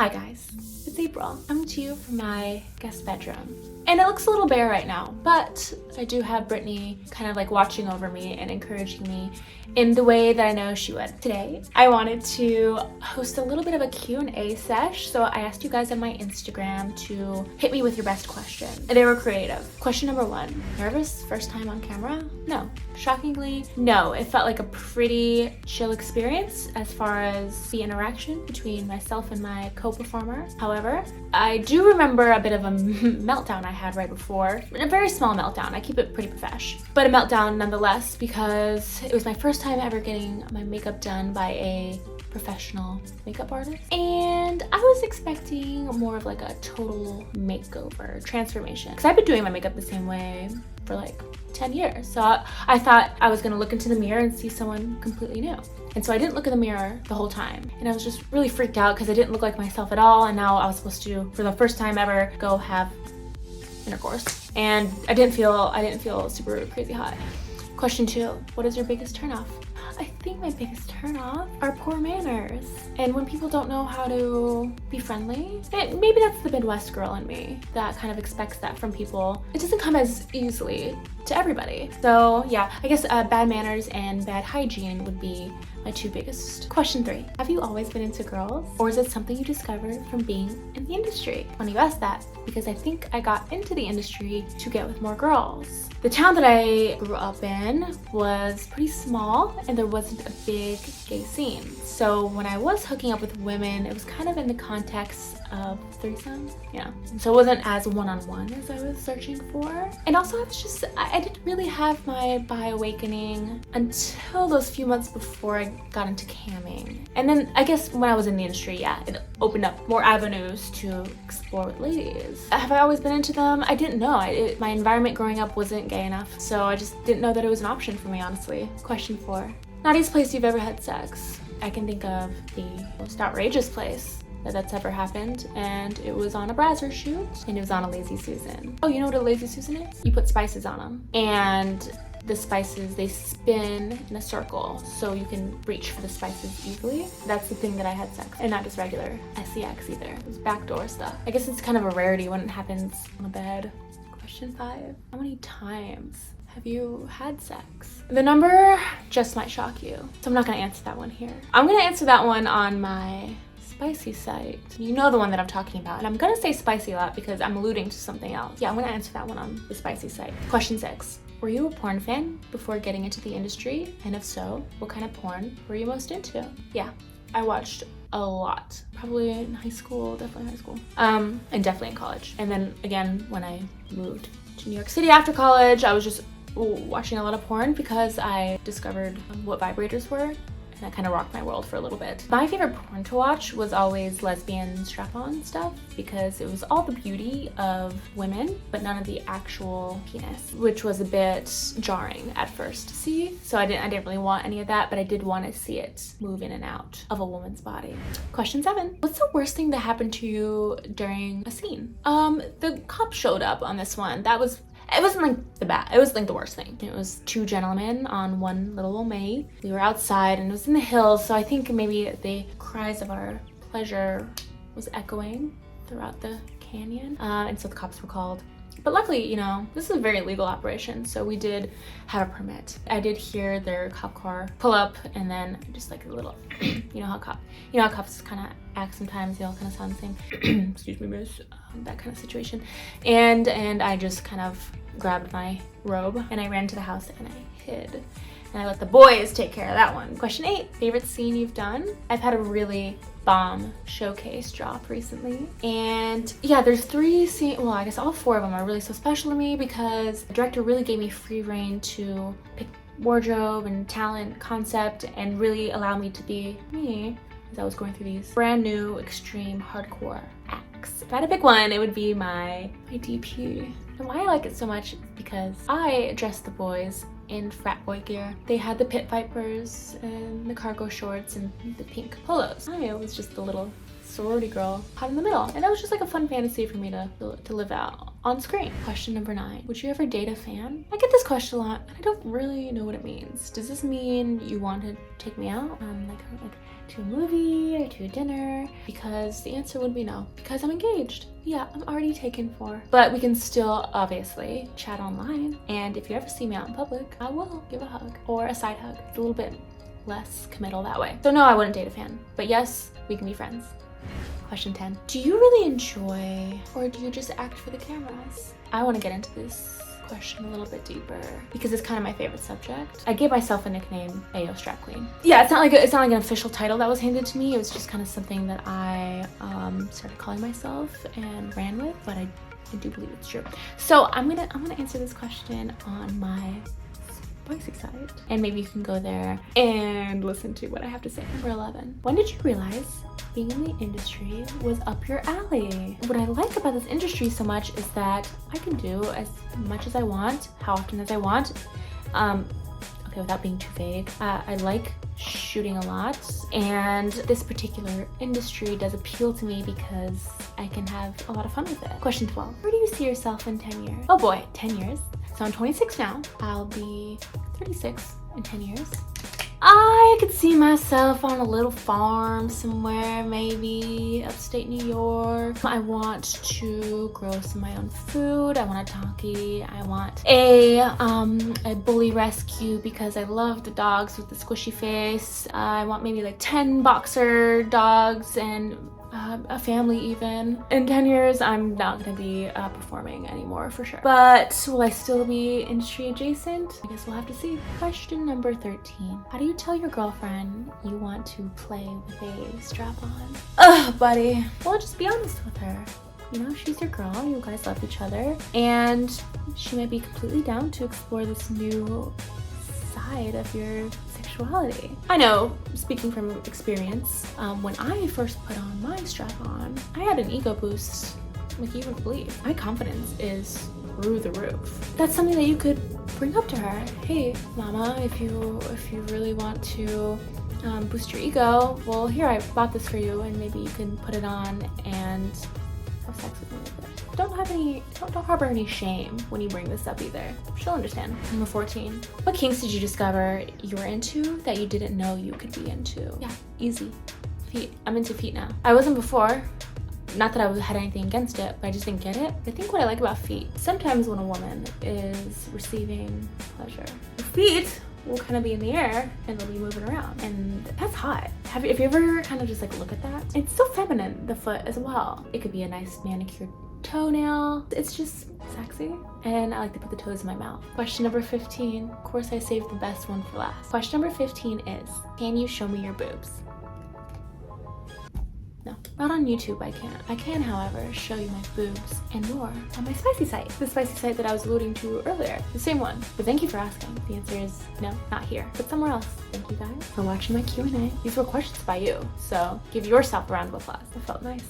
Hi guys, it's April. I'm to you from my guest bedroom. And it looks a little bare right now, but I do have Brittany kind of like watching over me and encouraging me in the way that I know she would. Today, I wanted to host a little bit of a Q&A sesh, so I asked you guys on my Instagram to hit me with your best question. And they were creative. Question number 1, nervous first time on camera? No. Shockingly, no. It felt like a pretty chill experience as far as the interaction between myself and my co-performer. However, I do remember a bit of a meltdown I had right before. A very small meltdown. I keep it pretty profesh. But a meltdown nonetheless, because it was my first time ever getting my makeup done by a professional makeup artist. And I was expecting more of like a total makeover, transformation. Because I've been doing my makeup the same way for like 10 years. So I thought I was gonna look into the mirror and see someone completely new. And so I didn't look in the mirror the whole time. And I was just really freaked out because I didn't look like myself at all. And now I was supposed to, for the first time ever, go have intercourse. And I didn't feel super crazy hot. Question 2, what is your biggest turnoff? I think my biggest turnoff are poor manners. And when people don't know how to be friendly, maybe that's the Midwest girl in me that kind of expects that from people. It doesn't come as easily to everybody. So yeah, I guess bad manners and bad hygiene would be my 2 biggest. Question 3, have you always been into girls? Or is it something you discovered from being in the industry? Funny you asked that, because I think I got into the industry to get with more girls. The town that I grew up in was pretty small and there wasn't a big gay scene. So when I was hooking up with women, it was kind of in the context of threesome. Yeah. So it wasn't as one-on-one as I was searching for. And also I didn't really have my bi awakening until those few months before I got into camming. And then I guess when I was in the industry, yeah, it opened up more avenues to explore with ladies. Have I always been into them? I didn't know. My environment growing up wasn't gay enough, so I just didn't know that it was an option for me, honestly. Question 4, naughtiest place you've ever had sex? I can think of the most outrageous place that's ever happened, and it was on a Brazzers shoot, and it was on a Lazy Susan. Oh, you know what a Lazy Susan is? You put spices on them, and the spices, they spin in a circle so you can reach for the spices easily. That's the thing that I had sex, and not just regular sex either. It was backdoor stuff. I guess it's kind of a rarity when it happens on a bed. Question 5, how many times have you had sex? The number just might shock you, so I'm not gonna answer that one here. I'm gonna answer that one on my spicy site. You know the one that I'm talking about. And I'm gonna say spicy a lot because I'm alluding to something else. Yeah, I'm gonna answer that one on the spicy site. Question 6, were you a porn fan before getting into the industry? And if so, what kind of porn were you most into? Yeah, I watched a lot. Probably in high school, definitely high school. And definitely in college. And then again, when I moved to New York City after college, I was just watching a lot of porn because I discovered what vibrators were. And that kind of rocked my world for a little bit. My favorite porn to watch was always lesbian strap-on stuff because it was all the beauty of women, but none of the actual penis, which was a bit jarring at first to see. So I didn't really want any of that, but I did want to see it move in and out of a woman's body. Question 7, what's the worst thing that happened to you during a scene? The cop showed up on this one. It wasn't like the bad, it was like the worst thing. It was 2 gentlemen on one little old May. We were outside and it was in the hills, so I think maybe the cries of our pleasure was echoing throughout the canyon. And so the cops were called. But luckily, you know, this is a very legal operation, so we did have a permit. I did hear their cop car pull up and then just like a little, you know how cops kind of act sometimes, they all kind of sound the same. Excuse me, miss. That kind of situation. And I just kind of grabbed my robe and I ran to the house and I hid. And I let the boys take care of that one. Question 8, favorite scene you've done? I've had a really bomb showcase drop recently. And yeah, there's 3 scenes, well, I guess all 4 of them are really so special to me because the director really gave me free reign to pick wardrobe and talent, concept, and really allow me to be me as I was going through these brand new, extreme, hardcore acts. If I had a big one, it would be my DP. And why I like it so much is because I dressed the boys in frat boy gear. They had the pit vipers and the cargo shorts and the pink polos. I was just the little sorority girl caught in the middle, and that was just like a fun fantasy for me to live out on screen. Question number 9, would you ever date a fan? I get this question a lot and I don't really know what it means. Does this mean you want to take me out on like to a movie or to a dinner? Because the answer would be no, because I'm engaged. Yeah, I'm already taken for. But we can still obviously chat online. And if you ever see me out in public, I will give a hug or a side hug. It's a little bit less committal that way. So no, I wouldn't date a fan. But yes, we can be friends. Question 10. Do you really enjoy or do you just act for the cameras? I want to get into this question a little bit deeper because it's kind of my favorite subject. I gave myself a nickname, Ayo Strap Queen. Yeah, it's not like an official title that was handed to me. It was just kind of something that I started calling myself and ran with, but I do believe it's true. So I'm gonna answer this question on my spicy side, and maybe you can go there and listen to what I have to say. Number 11. When did you realize being in the industry was up your alley? What I like about this industry so much is that I can do as much as I want, how often as I want. Okay, without being too vague, I like shooting a lot, and this particular industry does appeal to me because I can have a lot of fun with it. Question 12. Where do you see yourself in 10 years? Oh boy, 10 years. So I'm 26 now. I'll be 36 in 10 years. I could see myself on a little farm somewhere, maybe upstate New York. I want to grow some of my own food. I want a donkey. I want a bully rescue because I love the dogs with the squishy face. I want maybe like 10 boxer dogs and a family even. In 10 years, I'm not gonna be performing anymore for sure. But will I still be industry adjacent? I guess we'll have to see. Question number 13. How do you tell your girlfriend you want to play with a strap-on? Ugh, buddy. Well, just be honest with her. You know, she's your girl, you guys love each other, and she might be completely down to explore this new side of your sexuality. I know, speaking from experience, when I first put on my strap-on, I had an ego boost like you wouldn't believe. My confidence is through the roof. That's something that you could bring up to her. Hey, mama, if you really want to boost your ego, well, here, I bought this for you, and maybe you can put it on and have sex with me with it. Don't harbor any shame when you bring this up either. She'll understand. Number 14. What kinks did you discover you were into that you didn't know you could be into? Yeah, easy. Feet. I'm into feet now. I wasn't before. Not that I had anything against it, but I just didn't get it. I think what I like about feet, sometimes when a woman is receiving pleasure, her feet will kind of be in the air and they'll be moving around, and that's hot. If you ever kind of just like look at that, it's so feminine, the foot as well. It could be a nice manicured toenail. It's just sexy, and I like to put the toes in my mouth. Question number 15. Of course, I saved the best one for last. Question number 15 is, can you show me your boobs? No, not on YouTube I can't. I can, however, show you my boobs and more on my spicy site. The spicy site that I was alluding to earlier. The same one. But thank you for asking. The answer is no, not here, but somewhere else. Thank you guys for watching my Q&A. These were questions by you, so give yourself a round of applause. It felt nice.